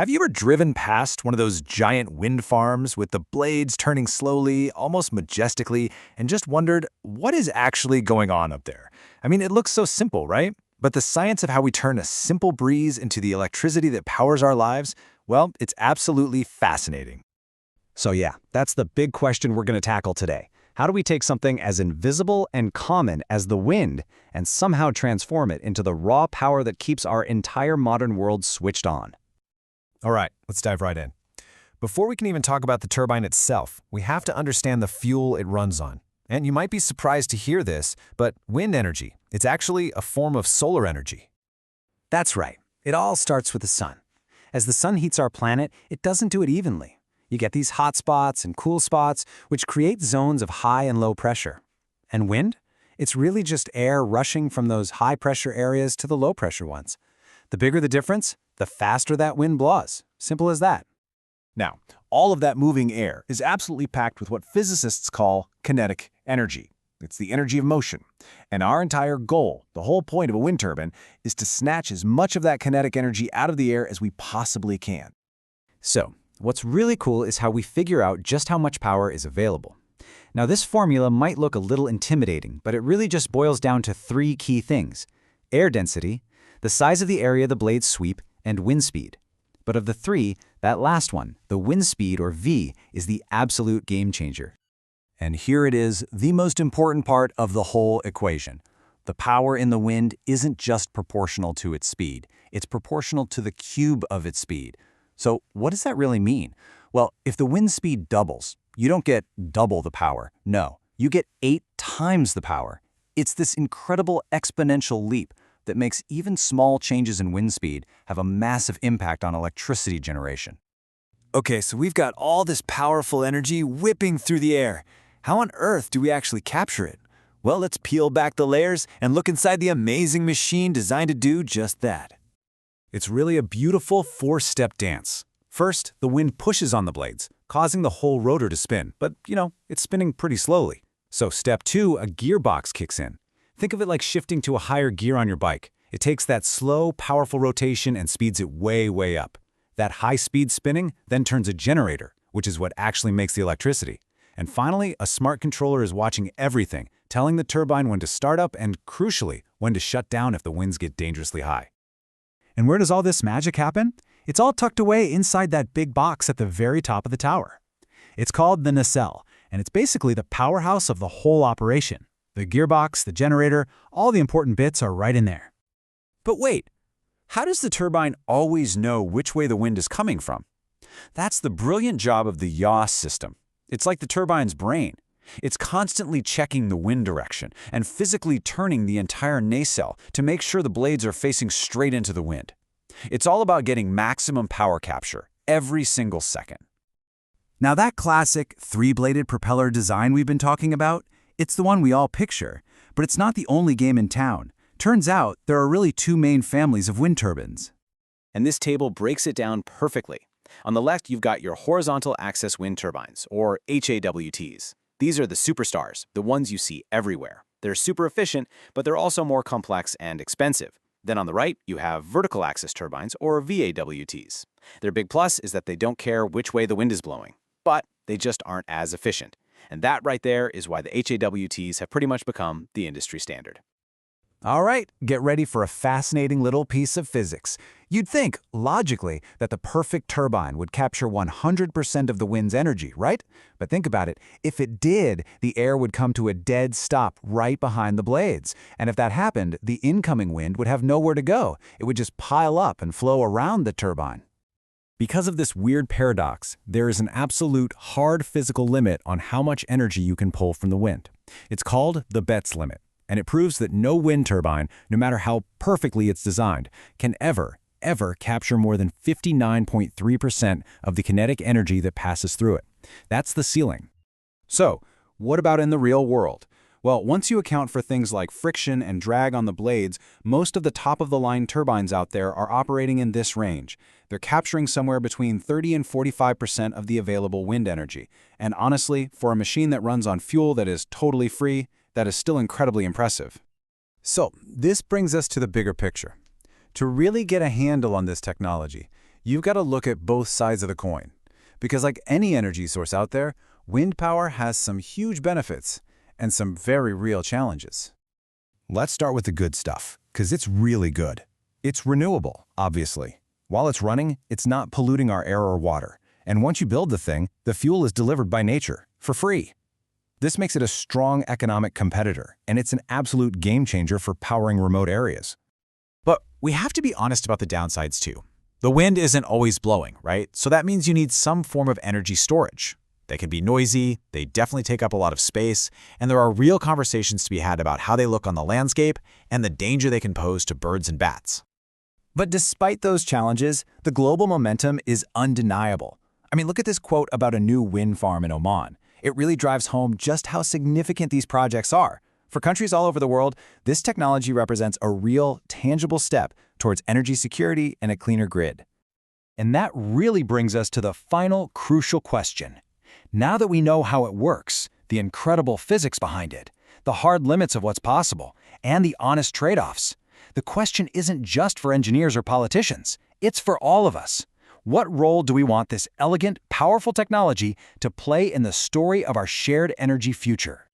Have you ever driven past one of those giant wind farms with the blades turning slowly, almost majestically, and just wondered what is actually going on up there? I mean, it looks so simple, right? But the science of how we turn a simple breeze into the electricity that powers our lives, well, it's absolutely fascinating. So yeah, that's the big question we're going to tackle today. How do we take something as invisible and common as the wind and somehow transform it into the raw power that keeps our entire modern world switched on? All right, let's dive right in. Before we can even talk about the turbine itself, we have to understand the fuel it runs on. And you might be surprised to hear this, but wind energy, it's actually a form of solar energy. That's right. It all starts with the sun. As the sun heats our planet, it doesn't do it evenly. You get these hot spots and cool spots, which create zones of high and low pressure. And wind? It's really just air rushing from those high-pressure areas to the low-pressure ones. The bigger the difference, the faster that wind blows. Simple as that. Now, all of that moving air is absolutely packed with what physicists call kinetic energy. It's the energy of motion. And our entire goal, the whole point of a wind turbine, is to snatch as much of that kinetic energy out of the air as we possibly can. So, what's really cool is how we figure out just how much power is available. Now, this formula might look a little intimidating, but it really just boils down to three key things: air density, the size of the area the blades sweep, and wind speed. But of the three, that last one, the wind speed, or V, is the absolute game changer. And here it is, the most important part of the whole equation. The power in the wind isn't just proportional to its speed. It's proportional to the cube of its speed. So what does that really mean? Well, if the wind speed doubles, you don't get double the power. No, you get 8 times the power. It's this incredible exponential leap that makes even small changes in wind speed have a massive impact on electricity generation. Okay, so we've got all this powerful energy whipping through the air. How on earth do we actually capture it? Well, let's peel back the layers and look inside the amazing machine designed to do just that. It's really a beautiful 4-step dance. First, the wind pushes on the blades, causing the whole rotor to spin, but, it's spinning pretty slowly. So step 2, a gearbox kicks in. Think of it like shifting to a higher gear on your bike. It takes that slow, powerful rotation and speeds it way, way up. That high-speed spinning then turns a generator, which is what actually makes the electricity. And finally, a smart controller is watching everything, telling the turbine when to start up and, crucially, when to shut down if the winds get dangerously high. And where does all this magic happen? It's all tucked away inside that big box at the very top of the tower. It's called the nacelle, and it's basically the powerhouse of the whole operation. The gearbox, the generator, all the important bits are right in there. But wait, how does the turbine always know which way the wind is coming from? That's the brilliant job of the yaw system. It's like the turbine's brain. It's constantly checking the wind direction and physically turning the entire nacelle to make sure the blades are facing straight into the wind. It's all about getting maximum power capture every single second. Now that classic 3-bladed propeller design we've been talking about, it's the one we all picture, but it's not the only game in town. Turns out there are really 2 main families of wind turbines. And this table breaks it down perfectly. On the left, you've got your horizontal axis wind turbines, or HAWTs. These are the superstars, the ones you see everywhere. They're super efficient, but they're also more complex and expensive. Then on the right, you have vertical axis turbines, or VAWTs. Their big plus is that they don't care which way the wind is blowing, but they just aren't as efficient. And that right there is why the HAWTs have pretty much become the industry standard. All right, get ready for a fascinating little piece of physics. You'd think, logically, that the perfect turbine would capture 100% of the wind's energy, right? But think about it. If it did, the air would come to a dead stop right behind the blades. And if that happened, the incoming wind would have nowhere to go. It would just pile up and flow around the turbine. Because of this weird paradox, there is an absolute hard physical limit on how much energy you can pull from the wind. It's called the Betz limit, and it proves that no wind turbine, no matter how perfectly it's designed, can ever capture more than 59.3% of the kinetic energy that passes through it. That's the ceiling. So, what about in the real world? Well, once you account for things like friction and drag on the blades, most of the top-of-the-line turbines out there are operating in this range. They're capturing somewhere between 30 and 45% of the available wind energy. And honestly, for a machine that runs on fuel that is totally free, that is still incredibly impressive. So, this brings us to the bigger picture. To really get a handle on this technology, You've got to look at both sides of the coin. Because like any energy source out there, wind power has some huge benefits and some very real challenges. Let's start with the good stuff, because it's really good. It's renewable, obviously. While it's running, it's not polluting our air or water. And once you build the thing, the fuel is delivered by nature, for free. This makes it a strong economic competitor, and it's an absolute game changer for powering remote areas. But we have to be honest about the downsides too. The wind isn't always blowing, right? So that means you need some form of energy storage. They can be noisy, they definitely take up a lot of space, and there are real conversations to be had about how they look on the landscape and the danger they can pose to birds and bats. But despite those challenges, the global momentum is undeniable. I mean, look at this quote about a new wind farm in Oman. It really drives home just how significant these projects are. For countries all over the world, this technology represents a real, tangible step towards energy security and a cleaner grid. And that really brings us to the final crucial question. Now that we know how it works, the incredible physics behind it, the hard limits of what's possible, and the honest trade-offs, the question isn't just for engineers or politicians, it's for all of us. What role do we want this elegant, powerful technology to play in the story of our shared energy future?